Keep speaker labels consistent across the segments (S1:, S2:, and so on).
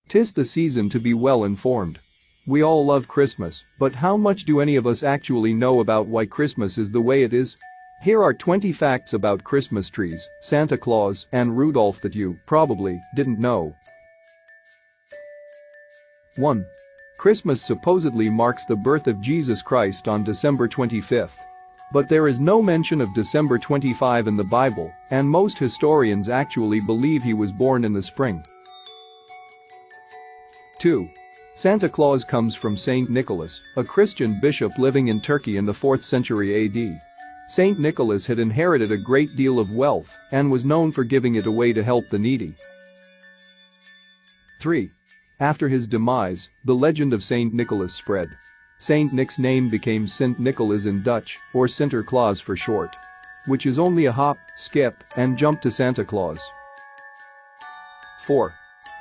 S1: 'Tis the season to be well informed. We all love Christmas, but how much do any of us actually know about why Christmas is the way it is? Here are 20 facts about Christmas trees, Santa Claus, and Rudolph that you probably didn't know. 1. Christmas supposedly marks the birth of Jesus Christ on December 25th. But there is no mention of December 25 in the Bible, and most historians actually believe he was born in the spring. 2. Santa Claus comes from Saint Nicholas, a Christian bishop living in Turkey in the 4th century AD. Saint Nicholas had inherited a great deal of wealth and was known for giving it away to help the needy. 3. After his demise, the legend of Saint Nicholas spread. Saint Nick's name became Sint Nicholas in Dutch, or Sinterklaas for short, which is only a hop, skip, and jump to Santa Claus. 4.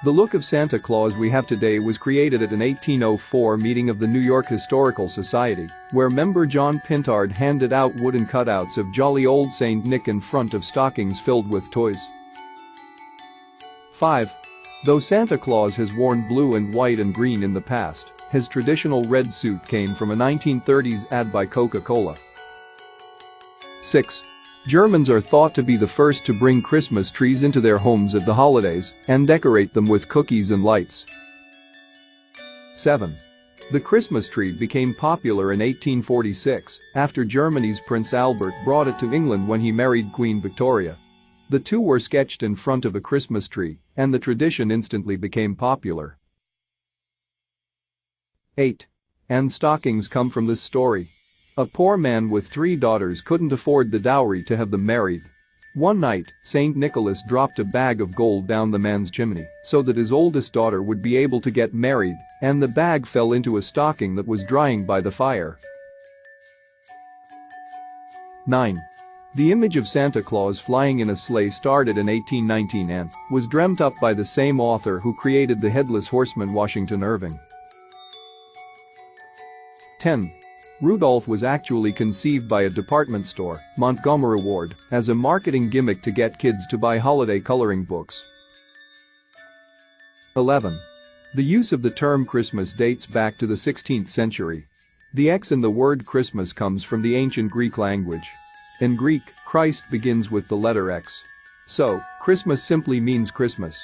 S1: The look of Santa Claus we have today was created at an 1804 meeting of the New York Historical Society, where member John Pintard handed out wooden cutouts of jolly old Saint Nick in front of stockings filled with toys. 5. Though Santa Claus has worn blue and white and green in the past, his traditional red suit came from a 1930s ad by Coca-Cola. 6. Germans are thought to be the first to bring Christmas trees into their homes at the holidays and decorate them with cookies and lights. 7. The Christmas tree became popular in 1846 after Germany's Prince Albert brought it to England when he married Queen Victoria. The two were sketched in front of a Christmas tree, and the tradition instantly became popular. 8. And stockings come from this story. A poor man with 3 daughters couldn't afford the dowry to have them married. One night, Saint Nicholas dropped a bag of gold down the man's chimney so that his oldest daughter would be able to get married, and the bag fell into a stocking that was drying by the fire. 9. The image of Santa Claus flying in a sleigh started in 1819 and was dreamt up by the same author who created the Headless Horseman, Washington Irving. 10. Rudolph was actually conceived by a department store, Montgomery Ward, as a marketing gimmick to get kids to buy holiday coloring books. 11. The use of the term Christmas dates back to the 16th century. The X in the word Christmas comes from the ancient Greek language. In Greek, Christ begins with the letter X. So, Christmas simply means Christmas.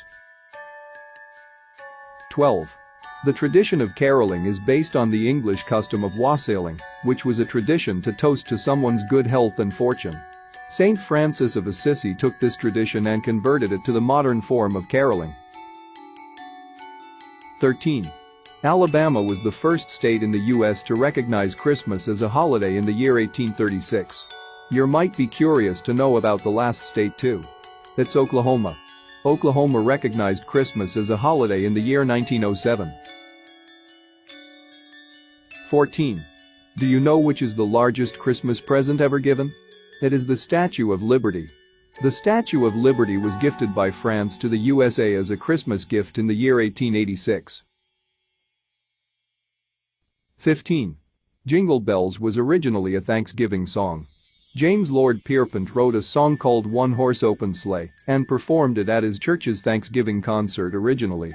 S1: 12. The tradition of caroling is based on the English custom of wassailing, which was a tradition to toast to someone's good health and fortune. Saint Francis of Assisi took this tradition and converted it to the modern form of caroling. 13. Alabama was the first state in the U.S. to recognize Christmas as a holiday in the year 1836. You might be curious to know about the last state too. It's Oklahoma. Oklahoma recognized Christmas as a holiday in the year 1907. 14. Do you know which is the largest Christmas present ever given? It is the Statue of Liberty. The Statue of Liberty was gifted by France to the USA as a Christmas gift in the year 1886. 15. Jingle Bells was originally a Thanksgiving song. James Lord Pierpont wrote a song called One Horse Open Sleigh and performed it at his church's Thanksgiving concert originally.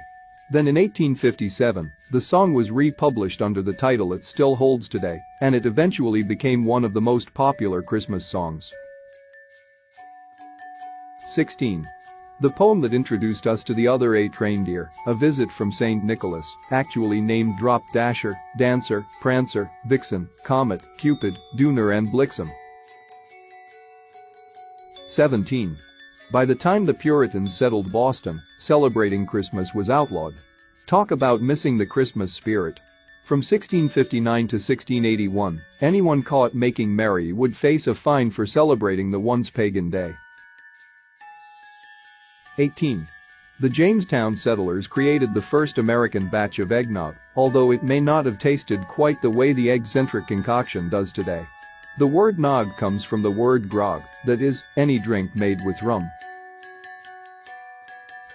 S1: Then in 1857, the song was republished under the title it still holds today, and it eventually became one of the most popular Christmas songs. 16. The poem that introduced us to the other 8 reindeer, A Visit from St. Nicholas, actually named Drop Dasher, Dancer, Prancer, Vixen, Comet, Cupid, Dooner and Blixen. 17. By the time the Puritans settled Boston, celebrating Christmas was outlawed. Talk about missing the Christmas spirit. From 1659 to 1681, anyone caught making merry would face a fine for celebrating the once pagan day. 18. The Jamestown settlers created the first American batch of eggnog, although it may not have tasted quite the way the egg-centric concoction does today. The word nog comes from the word grog, that is, any drink made with rum.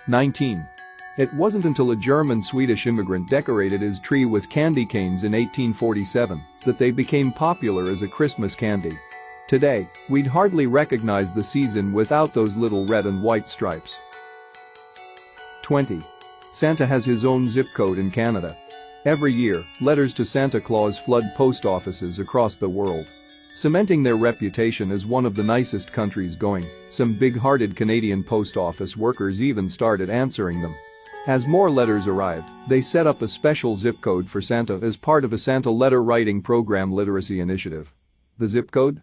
S1: 19. It wasn't until a German-Swedish immigrant decorated his tree with candy canes in 1847 that they became popular as a Christmas candy. Today, we'd hardly recognize the season without those little red and white stripes. 20. Santa has his own zip code in Canada. Every year, letters to Santa Claus flood post offices across the world, cementing their reputation as one of the nicest countries going. Some big-hearted Canadian post office workers even started answering them. As more letters arrived, they set up a special zip code for Santa as part of a Santa letter writing program literacy initiative. The zip code?